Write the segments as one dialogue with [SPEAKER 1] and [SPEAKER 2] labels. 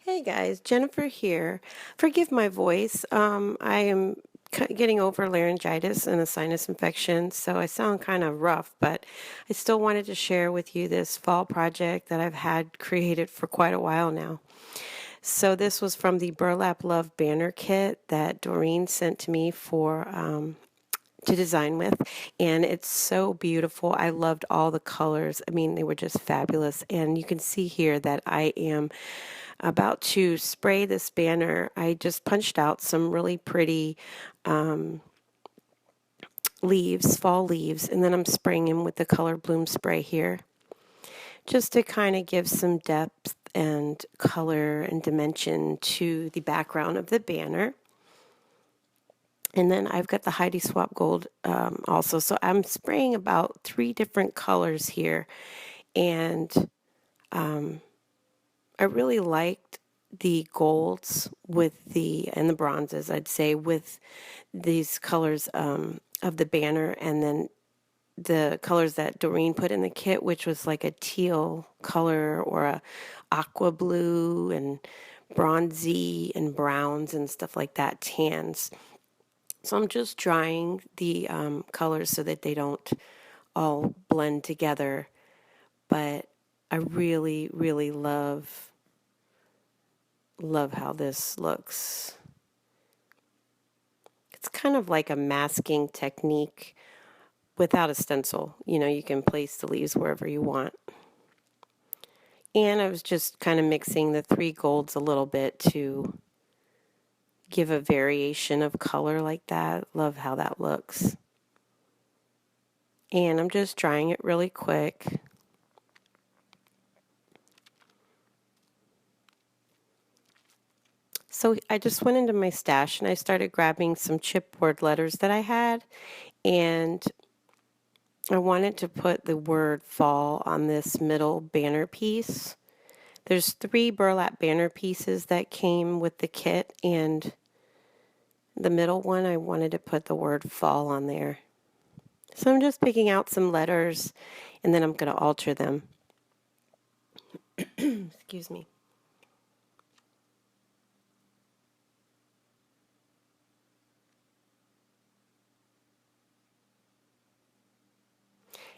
[SPEAKER 1] Hey guys, Jennifer here. Forgive my voice. I am getting over laryngitis and a sinus infection, so I sound kind of rough, but I still wanted to share with you this fall project that I've had created for quite a while now. So this was from the Burlap Love banner kit that Doreen sent to me for to design with, and it's so beautiful. I loved all the colors. I mean, they were just fabulous, and you can see here that I am about to spray this banner. I just punched out some really pretty leaves, fall leaves, and then I'm spraying them with the color bloom spray here just to kind of give some depth and color and dimension to the background of the banner. And then I've got the Heidi Swap Gold also. So I'm spraying about 3 different colors here. And I really liked the golds and the bronzes, I'd say, with these colors of the banner, and then the colors that Doreen put in the kit, which was like a teal color or a aqua blue and bronzy and browns and stuff like that, tans. So I'm just drying the colors so that they don't all blend together. But I really, really love how this looks. It's kind of like a masking technique without a stencil. You know, you can place the leaves wherever you want. And I was just kind of mixing the 3 golds a little bit to give a variation of color like that. Love how that looks. And I'm just drying it really quick. So I just went into my stash and I started grabbing some chipboard letters that I had, and I wanted to put the word fall on this middle banner piece. There's 3 burlap banner pieces that came with the kit, and the middle one I wanted to put the word fall on there. So I'm just picking out some letters and then I'm going to alter them. Excuse me.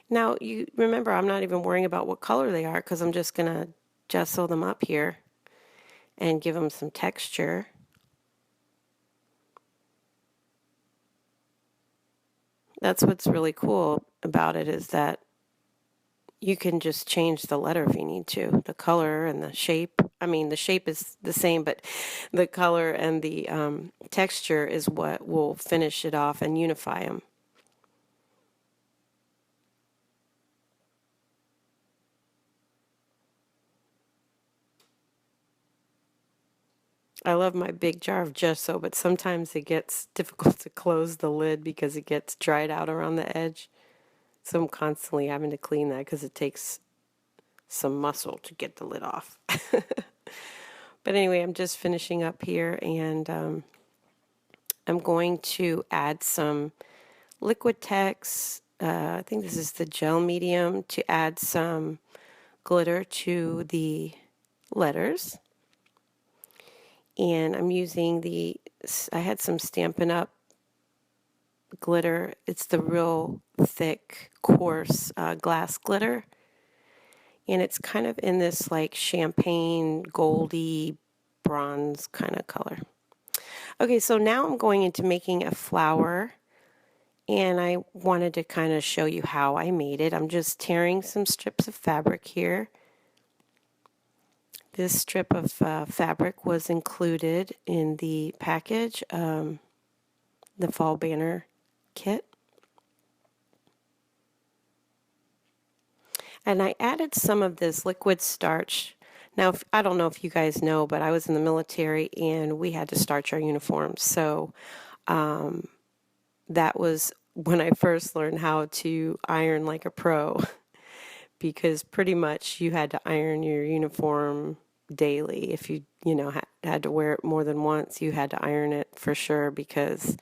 [SPEAKER 1] Now, you remember, I'm not even worrying about what color they are because I'm just going to gesso them up here and give them some texture. That's what's really cool about it, is that you can just change the letter if you need to, the color and the shape. I mean, the shape is the same, but the color and the texture is what will finish it off and unify them. I love my big jar of gesso, but sometimes it gets difficult to close the lid because it gets dried out around the edge. So I'm constantly having to clean that because it takes some muscle to get the lid off. But anyway, I'm just finishing up here, and I'm going to add some Liquitex. I think this is the gel medium, to add some glitter to the letters. And I'm using I had some Stampin' Up glitter. It's the real thick, coarse glass glitter. And it's kind of in this like champagne, goldy, bronze kind of color. Okay, so now I'm going into making a flower. And I wanted to kind of show you how I made it. I'm just tearing some strips of fabric here. This strip of fabric was included in the package, the fall banner kit. And I added some of this liquid starch. Now, I don't know if you guys know, but I was in the military and we had to starch our uniforms. So that was when I first learned how to iron like a pro, because pretty much you had to iron your uniform daily. If you had to wear it more than once, you had to iron it for sure, because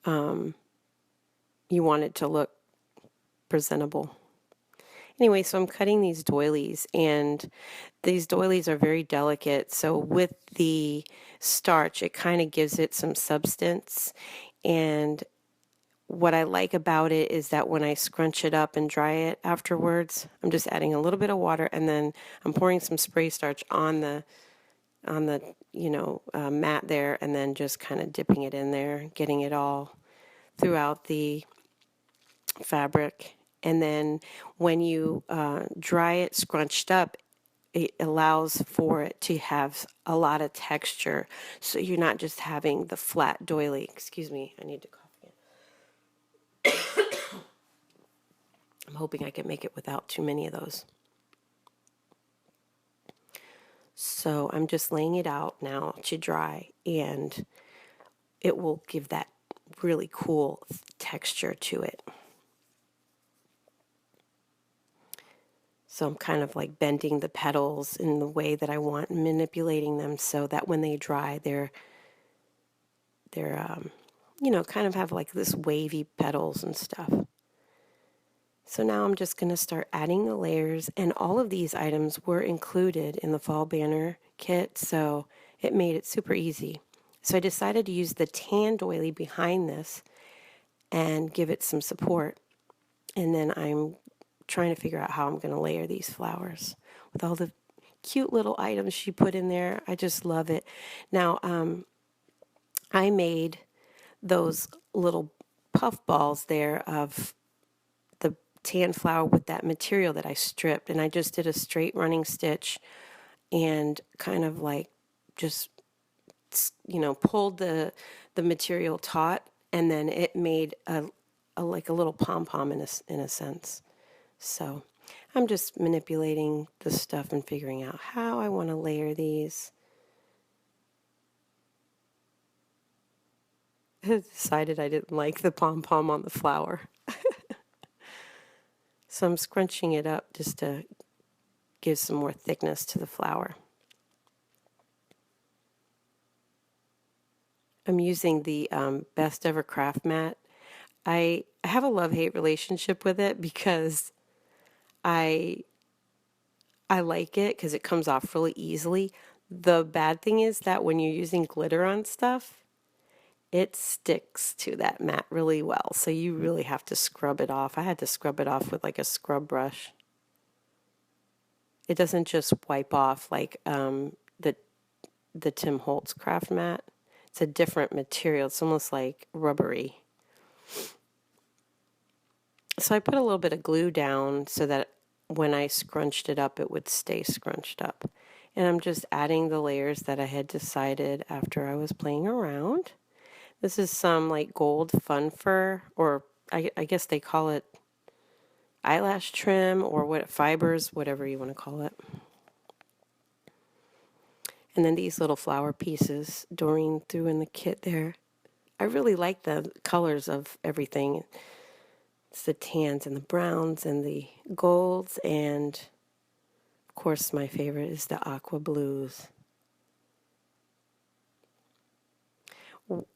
[SPEAKER 1] you want it to look presentable. Anyway, so I'm cutting these doilies, and these doilies are very delicate, so with the starch, it kind of gives it some substance. And what I like about it is that when I scrunch it up and dry it afterwards, I'm just adding a little bit of water, and then I'm pouring some spray starch on the mat there, and then just kind of dipping it in there, getting it all throughout the fabric. And then when you dry it scrunched up, it allows for it to have a lot of texture, so you're not just having the flat doily. Excuse me, I need to cough again. I'm hoping I can make it without too many of those. So I'm just laying it out now to dry, and it will give that really cool texture to it. So I'm kind of like bending the petals in the way that I want, manipulating them so that when they dry, they're kind of have like this wavy petals and stuff. So now I'm just going to start adding the layers, and all of these items were included in the fall banner kit, so it made it super easy. So I decided to use the tan doily behind this and give it some support. And then I'm trying to figure out how I'm going to layer these flowers with all the cute little items she put in there. I just love it. Now, I made those little puff balls there of the tan flower with that material that I stripped, and I just did a straight running stitch and kind of like just pulled the material taut, and then it made a like a little pom-pom in a sense. So I'm just manipulating the stuff and figuring out how I want to layer these. I decided I didn't like the pom-pom on the flower. So I'm scrunching it up just to give some more thickness to the flower. I'm using the Best Ever Craft mat. I have a love-hate relationship with it because I like it because it comes off really easily. The bad thing is that when you're using glitter on stuff, it sticks to that mat really well. So you really have to scrub it off. I had to scrub it off with like a scrub brush. It doesn't just wipe off like the Tim Holtz craft mat. It's a different material. It's almost like rubbery. So I put a little bit of glue down so that when I scrunched it up, it would stay scrunched up. And I'm just adding the layers that I had decided after I was playing around. This is some like gold fun fur, or I guess they call it eyelash trim, or what fibers, whatever you want to call it. And then these little flower pieces Doreen threw in the kit there. I really like the colors of everything. It's the tans and the browns and the golds, and of course my favorite is the aqua blues.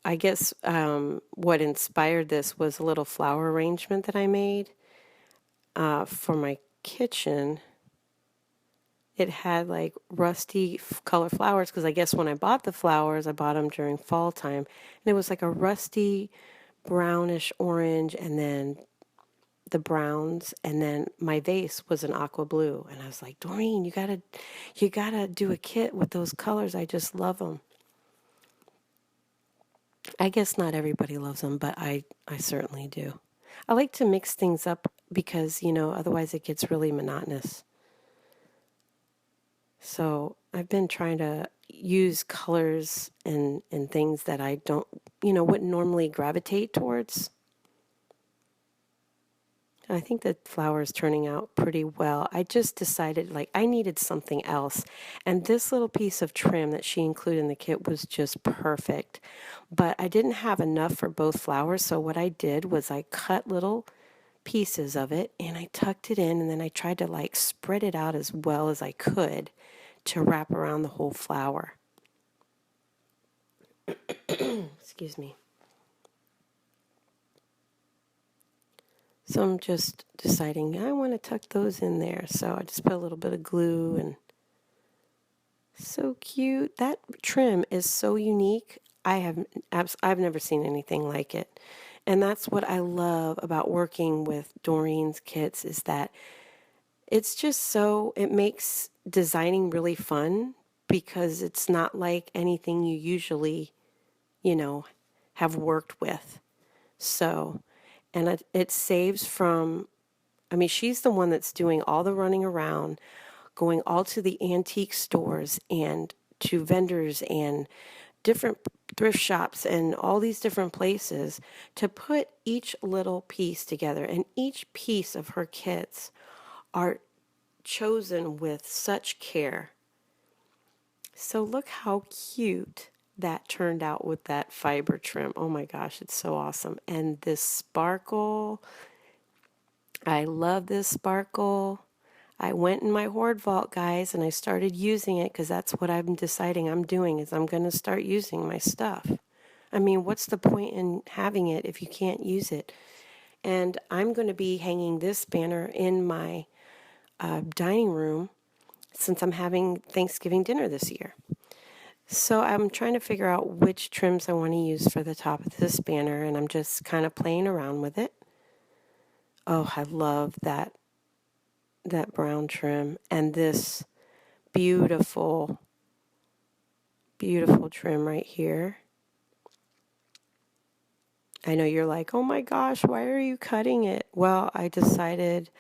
[SPEAKER 1] I guess what inspired this was a little flower arrangement that I made for my kitchen. It had like rusty color flowers because I guess when I bought the flowers, I bought them during fall time, and it was like a rusty brownish orange, and then the browns, and then my vase was an aqua blue, and I was like, Doreen, you gotta do a kit with those colors. I just love them. I guess not everybody loves them, but I certainly do. I like to mix things up because, otherwise it gets really monotonous. So I've been trying to use colors and things that I don't, wouldn't normally gravitate towards. I think the flower is turning out pretty well. I just decided like I needed something else. And this little piece of trim that she included in the kit was just perfect. But I didn't have enough for both flowers, so what I did was I cut little pieces of it and I tucked it in, and then I tried to like spread it out as well as I could to wrap around the whole flower. Excuse me. So I'm just deciding I want to tuck those in there. So I just put a little bit of glue and so cute. That trim is so unique. I've never seen anything like it. And that's what I love about working with Doreen's kits is that it's just so it makes designing really fun because it's not like anything you usually, you know, have worked with. So, and it saves from I mean, she's the one that's doing all the running around, going all to the antique stores and to vendors and different thrift shops and all these different places to put each little piece together. And each piece of her kits are chosen with such care. So look how cute that turned out with that fiber trim. Oh my gosh, it's so awesome. And this sparkle, I love this sparkle. I went in my hoard vault, guys, and I started using it because that's what I'm deciding I'm doing is I'm going to start using my stuff. I mean, what's the point in having it if you can't use it? And I'm going to be hanging this banner in my dining room since I'm having Thanksgiving dinner this year. So I'm trying to figure out which trims I want to use for the top of this banner, and I'm just kind of playing around with it. Oh, I love that brown trim and this beautiful, beautiful trim right here. I know you're like, oh my gosh, why are you cutting it? Well, I decided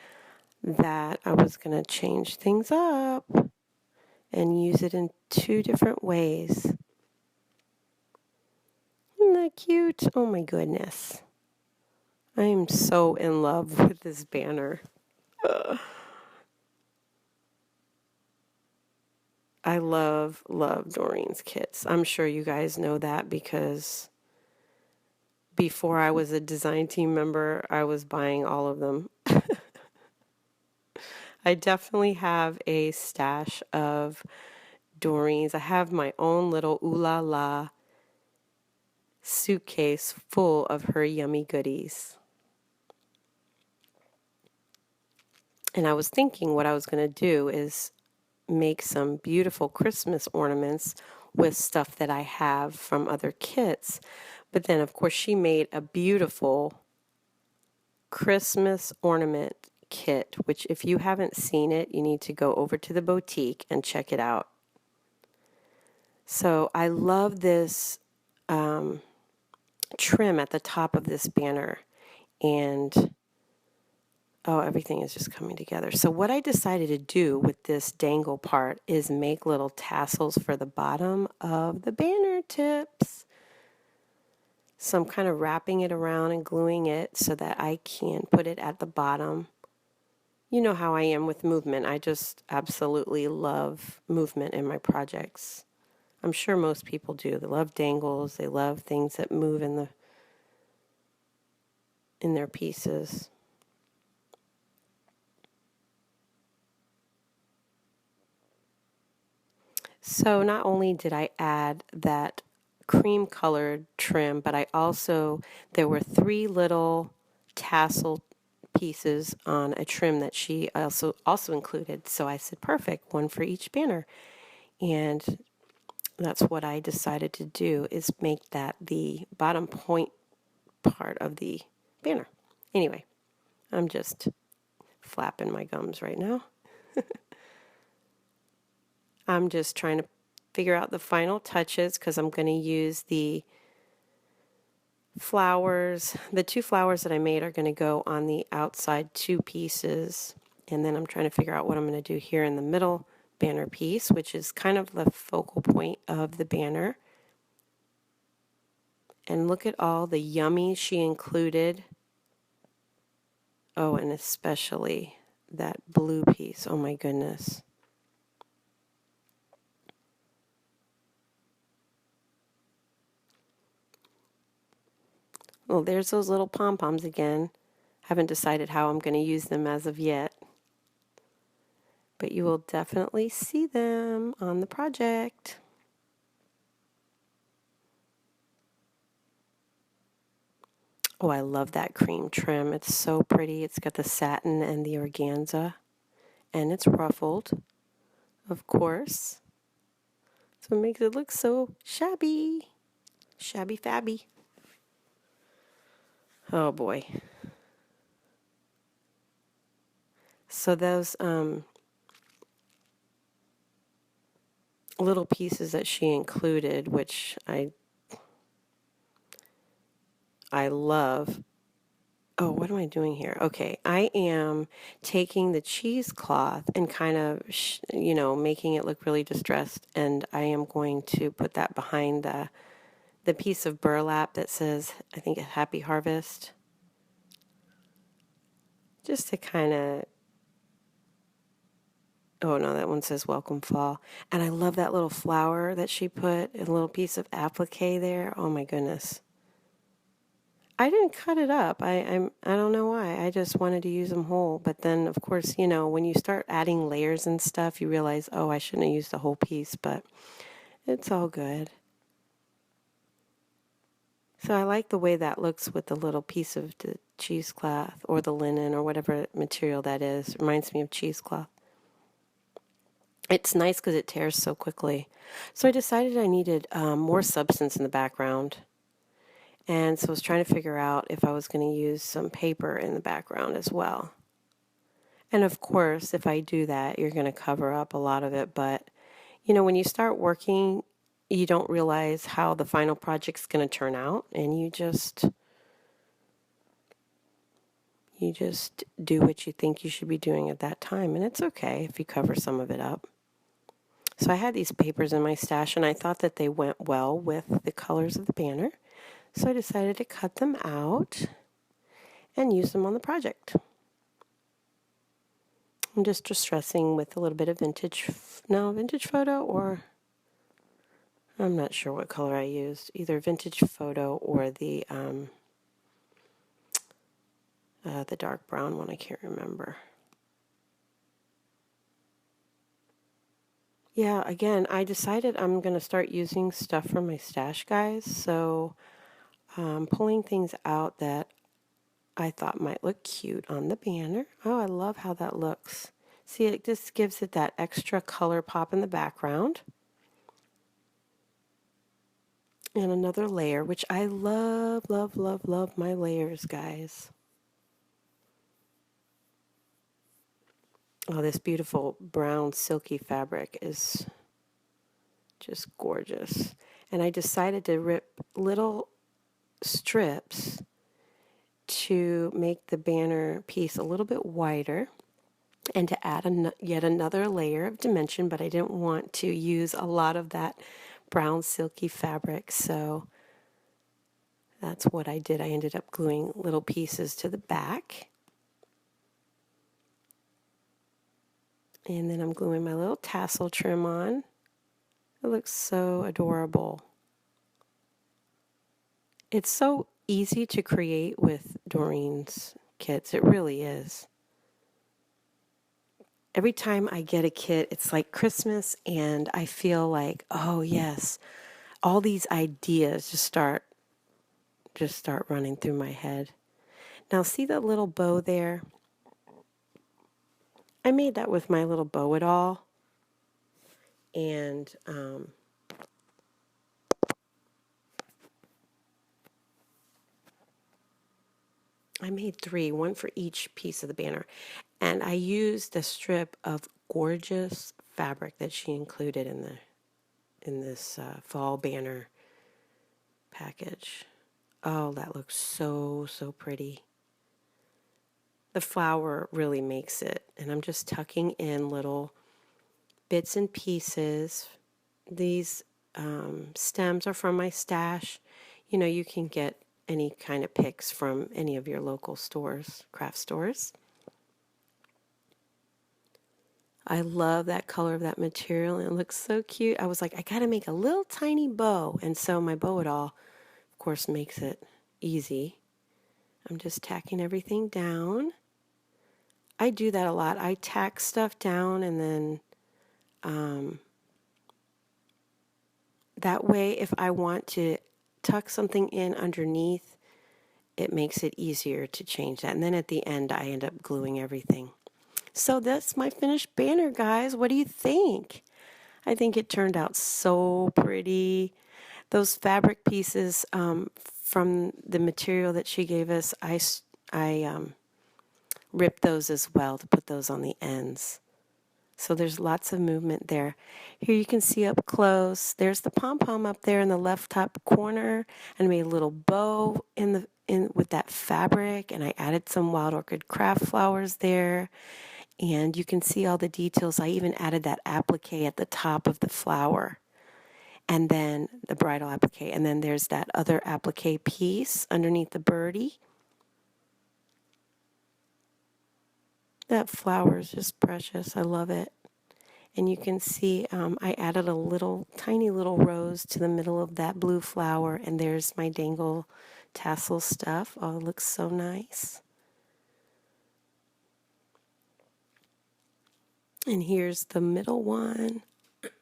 [SPEAKER 1] that I was going to change things up and use it in two different ways. Isn't that cute? Oh my goodness. I am so in love with this banner. I love Doreen's kits. I'm sure you guys know that because before I was a design team member, I was buying all of them. I definitely have a stash of Doreen's. I have my own little ooh la la suitcase full of her yummy goodies. And I was thinking what I was going to do is make some beautiful Christmas ornaments with stuff that I have from other kits. But then, of course, she made a beautiful Christmas ornament kit, which if you haven't seen it, you need to go over to the boutique and check it out. So I love this trim at the top of this banner, and oh, everything is just coming together. So what I decided to do with this dangle part is make little tassels for the bottom of the banner tips. So I'm kind of wrapping it around and gluing it so that I can put it at the bottom. You know how I am with movement. I just absolutely love movement in my projects. I'm sure most people do. They love dangles. They love things that move in their pieces. So not only did I add that cream colored trim, but there were 3 little tassel pieces on a trim that she also included. So I said, perfect, one for each banner. And that's what I decided to do is make that the bottom point part of the banner. Anyway, I'm just flapping my gums right now. I'm just trying to figure out the final touches because I'm going to use the flowers. The 2 flowers that I made are going to go on the outside 2 pieces. And then I'm trying to figure out what I'm going to do here in the middle banner piece, which is kind of the focal point of the banner. And look at all the yummies she included. Oh, and especially that blue piece. Oh my goodness. Well, there's those little pom-poms again. Haven't decided how I'm going to use them as of yet. But you will definitely see them on the project. Oh, I love that cream trim. It's so pretty. It's got the satin and the organza. And it's ruffled, of course. what makes it look so shabby. Shabby fabby. Oh boy. So those little pieces that she included, which I love. Oh, what am I doing here? Okay, I am taking the cheesecloth and kind of, making it look really distressed, and I am going to put that behind the piece of burlap that says, I think, Happy Harvest, just to kind of, oh no, that one says Welcome Fall. And I love that little flower that she put, a little piece of applique there. Oh my goodness. I didn't cut it up. I don't know why. I just wanted to use them whole. But then, of course, when you start adding layers and stuff, you realize, oh, I shouldn't have used the whole piece, but it's all good. So I like the way that looks with the little piece of the cheesecloth or the linen or whatever material that is. Reminds me of cheesecloth. It's nice because it tears so quickly. So I decided I needed more substance in the background. And so I was trying to figure out if I was going to use some paper in the background as well. And of course, if I do that, you're going to cover up a lot of it. But, when you start working, you don't realize how the final project's going to turn out. And you just do what you think you should be doing at that time. And it's okay if you cover some of it up. So I had these papers in my stash, and I thought that they went well with the colors of the banner. So I decided to cut them out and use them on the project. I'm just distressing with a little bit of vintage photo, or I'm not sure what color I used, either vintage photo or the dark brown one. I can't remember. Yeah, again, I decided I'm going to start using stuff from my stash, guys. So pulling things out that I thought might look cute on the banner. Oh, I love how that looks. See, it just gives it that extra color pop in the background. And another layer, which I love, love, love, love my layers, guys. Oh, this beautiful brown silky fabric is just gorgeous. And I decided to rip little strips to make the banner piece a little bit wider and to add yet another layer of dimension, but I didn't want to use a lot of that brown silky fabric, so that's what I did. I ended up gluing little pieces to the back. And then I'm gluing my little tassel trim on. It looks so adorable. It's so easy to create with Doreen's kits. It really is. Every time I get a kit, it's like Christmas, and I feel like, oh yes, all these ideas just start running through my head. Now see that little bow there? I made that with my little bow it all. And I made 3, one for each piece of the banner. And I used a strip of gorgeous fabric that she included in this fall banner package. Oh, that looks so, so pretty. The flower really makes it. And I'm just tucking in little bits and pieces. These stems are from my stash. You can get any kind of picks from any of your local stores, craft stores. I love that color of that material, and it looks so cute. I was like, I gotta make a little tiny bow, and so my bow it all, of course, makes it easy. I'm just tacking everything down. I do that a lot. I tack stuff down, and then that way, if I want to tuck something in underneath, it makes it easier to change that. And then at the end, I end up gluing everything. So that's my finished banner, guys. What do you think? I think it turned out so pretty. Those fabric pieces from the material that she gave us, I ripped those as well to put those on the ends. So there's lots of movement there. Here you can see up close. There's the pom-pom up there in the left top corner, and made a little bow in with that fabric, and I added some wild orchid craft flowers there. And you can see all the details. I even added that applique at the top of the flower, and then the bridal applique, and then there's that other applique piece underneath the birdie. That flower is just precious. I love it. And you can see I added a little tiny little rose to the middle of that blue flower, and there's my dangle tassel stuff. Oh, it looks so nice. And here's the middle one.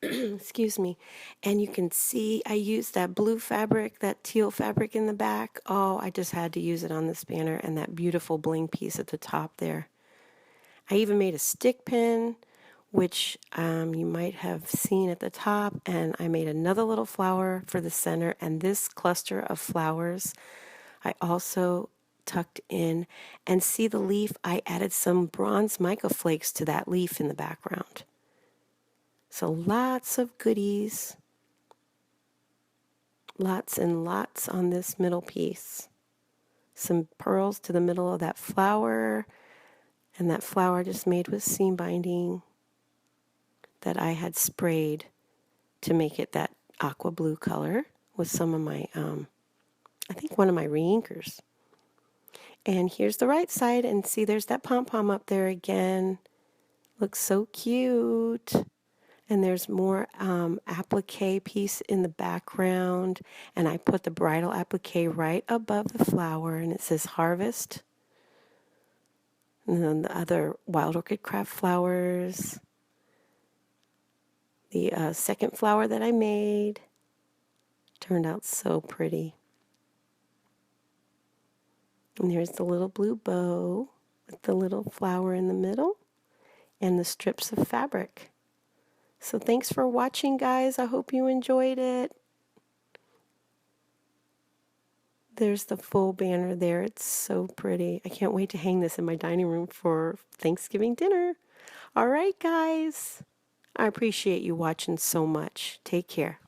[SPEAKER 1] Excuse me. And you can see I used that blue fabric, that teal fabric in the back. Oh, I just had to use it on this banner, and that beautiful bling piece at the top there. I even made a stick pin, which you might have seen at the top, and I made another little flower for the center, and this cluster of flowers I also tucked in. And see the leaf, I added some bronze mica flakes to that leaf in the background. So lots of goodies, lots and lots on this middle piece. Some pearls to the middle of that flower, and that flower just made with seam binding that I had sprayed to make it that aqua blue color with some of my, I think one of my reinkers. And here's the right side, and see there's that pom-pom up there again. Looks so cute. And there's more applique piece in the background, and I put the bridal applique right above the flower, and it says harvest. And then the other wild orchid craft flowers. The second flower that I made turned out so pretty. And there's the little blue bow with the little flower in the middle and the strips of fabric. So thanks for watching, guys. I hope you enjoyed it. There's the full banner there. It's so pretty. I can't wait to hang this in my dining room for Thanksgiving dinner. All right, guys. I appreciate you watching so much. Take care.